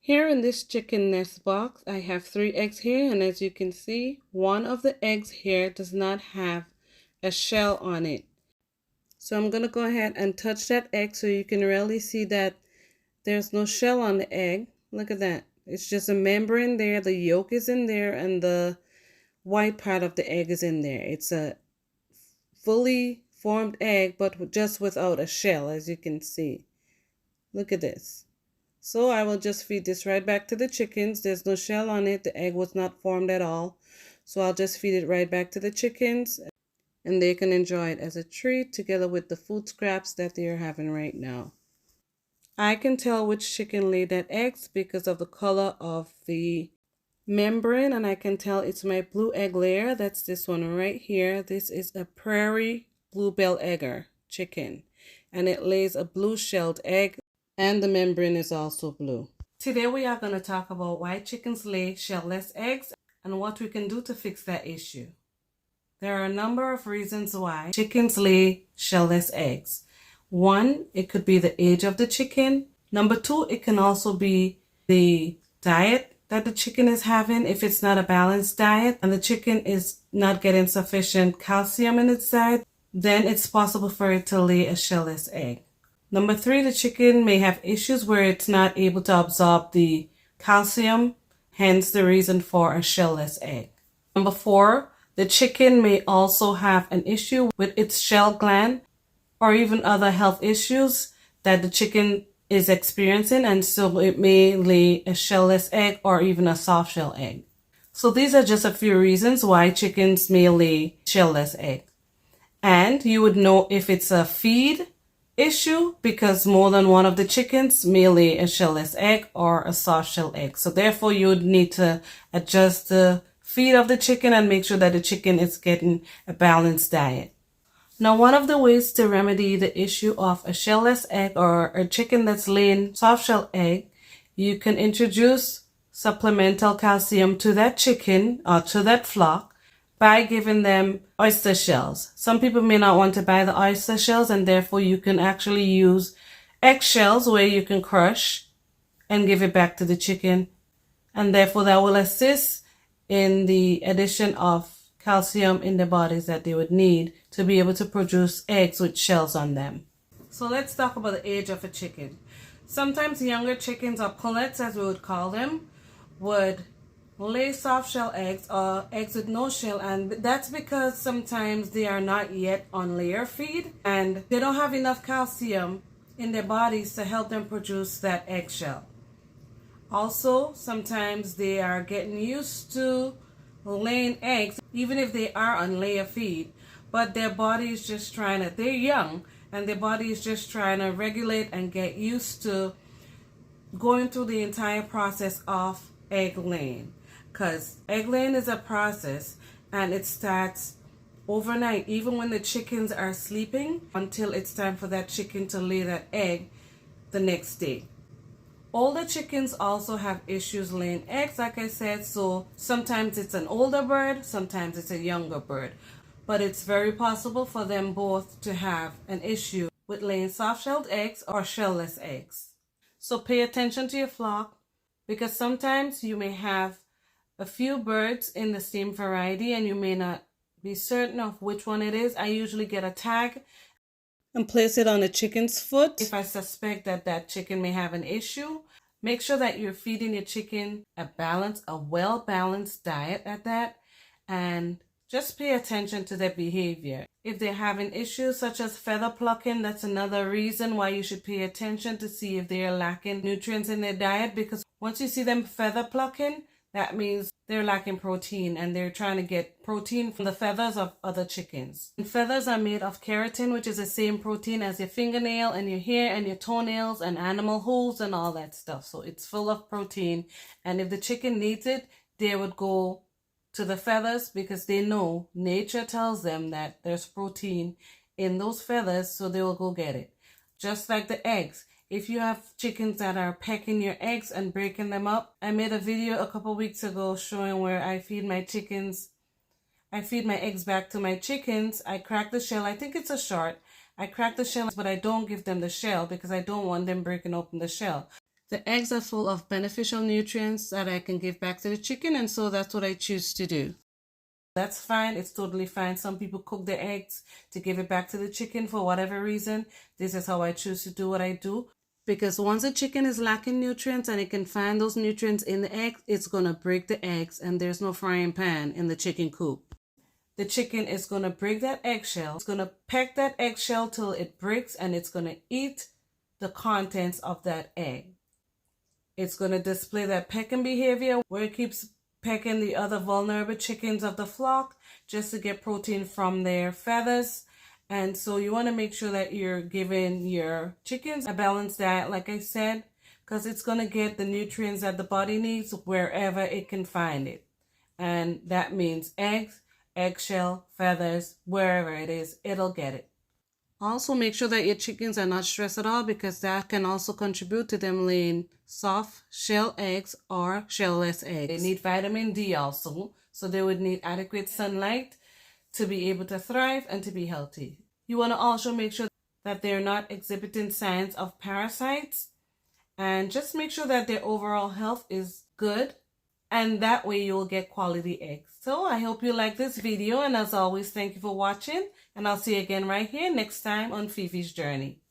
Here in this chicken nest box, I have 3 eggs here, and as you can see, one of the eggs here does not have a shell on it. So I'm going to go ahead and touch that egg so you can really see that there's no shell on the egg. Look at that. It's just a membrane there. The yolk is in there and the white part of the egg is in there. It's a fully formed egg, but just without a shell, as you can see. Look at this. So I will just feed this right back to the chickens. There's no shell on it. The egg was not formed at all. So I'll just feed it right back to the chickens, and they can enjoy it as a treat together with the food scraps that they're having right now. I can tell which chicken laid that eggs because of the color of the membrane, and I can tell it's my blue egg layer. That's this one right here. This is a prairie bluebell egger chicken, and it lays a blue shelled egg, and the membrane is also blue. Today we are going to talk about why chickens lay shellless eggs and what we can do to fix that issue. There are a number of reasons why chickens lay shellless eggs. One, it could be the age of the chicken. Number two, it can also be the diet that the chicken is having. If it's not a balanced diet and the chicken is not getting sufficient calcium in its diet, then it's possible for it to lay a shellless egg. Number three, the chicken may have issues where it's not able to absorb the calcium, hence the reason for a shellless egg. Number four, the chicken may also have an issue with its shell gland or even other health issues that the chicken is experiencing, and so it may lay a shellless egg or even a soft shell egg. So these are just a few reasons why chickens may lay shellless egg. And you would know if it's a feed issue because more than one of the chickens may lay a shellless egg or a soft shell egg. So therefore you would need to adjust the feed of the chicken and make sure that the chicken is getting a balanced diet. Now, one of the ways to remedy the issue of a shellless egg or a chicken that's laying soft shell egg, you can introduce supplemental calcium to that chicken or to that flock by giving them oyster shells. Some people may not want to buy the oyster shells, and therefore you can actually use egg shells where you can crush and give it back to the chicken, and therefore that will assist in the addition of calcium in the bodies that they would need to be able to produce eggs with shells on them. So let's talk about the age of a chicken. Sometimes younger chickens, or pullets as we would call them, would lay soft shell eggs or eggs with no shell, and that's because sometimes they are not yet on layer feed and they don't have enough calcium in their bodies to help them produce that eggshell. Also, sometimes they are getting used to laying eggs, even if they are on layer feed, but their body is just they're young, and their body is just trying to regulate and get used to going through the entire process of egg laying. Because egg laying is a process, and it starts overnight, even when the chickens are sleeping, until it's time for that chicken to lay that egg the next day. Older chickens also have issues laying eggs, like I said, so sometimes it's an older bird, sometimes it's a younger bird. But it's very possible for them both to have an issue with laying soft-shelled eggs or shellless eggs. So pay attention to your flock, because sometimes you may have a few birds in the same variety and you may not be certain of which one it is. I usually get a tag and place it on a chicken's foot. If I suspect that that chicken may have an issue, make sure that you're feeding your chicken a well-balanced diet at that, and just pay attention to their behavior. If they're having issues such as feather plucking, that's another reason why you should pay attention to see if they are lacking nutrients in their diet, because once you see them feather plucking, that means they're lacking protein and they're trying to get protein from the feathers of other chickens. And feathers are made of keratin, which is the same protein as your fingernail and your hair and your toenails and animal hooves and all that stuff. So it's full of protein. And if the chicken needs it, they would go to the feathers because they know nature tells them that there's protein in those feathers, so they will go get it. Just like the eggs. If you have chickens that are pecking your eggs and breaking them up, I made a video a couple weeks ago showing where I feed my eggs back to my chickens. I crack the shell. I think it's a short. I crack the shell, but I don't give them the shell because I don't want them breaking open the shell. The eggs are full of beneficial nutrients that I can give back to the chicken, and so that's what I choose to do. That's fine. It's totally fine. Some people cook their eggs to give it back to the chicken for whatever reason. This is how I choose to do what I do. Because once a chicken is lacking nutrients and it can find those nutrients in the egg, it's going to break the eggs, and there's no frying pan in the chicken coop. The chicken is going to break that eggshell. It's going to peck that eggshell till it breaks, and it's going to eat the contents of that egg. It's going to display that pecking behavior where it keeps pecking the other vulnerable chickens of the flock just to get protein from their feathers. And so you want to make sure that you're giving your chickens a balanced diet, like I said, because it's going to get the nutrients that the body needs wherever it can find it. And that means eggs, eggshell, feathers, wherever it is, it'll get it. Also, make sure that your chickens are not stressed at all, because that can also contribute to them laying soft shell eggs or shellless eggs. They need vitamin D also, so they would need adequate sunlight to be able to thrive and to be healthy. You want to also make sure that they're not exhibiting signs of parasites, and just make sure that their overall health is good, and that way you'll get quality eggs. So I hope you like this video, and as always, thank you for watching, and I'll see you again right here next time on Fifi's Journey.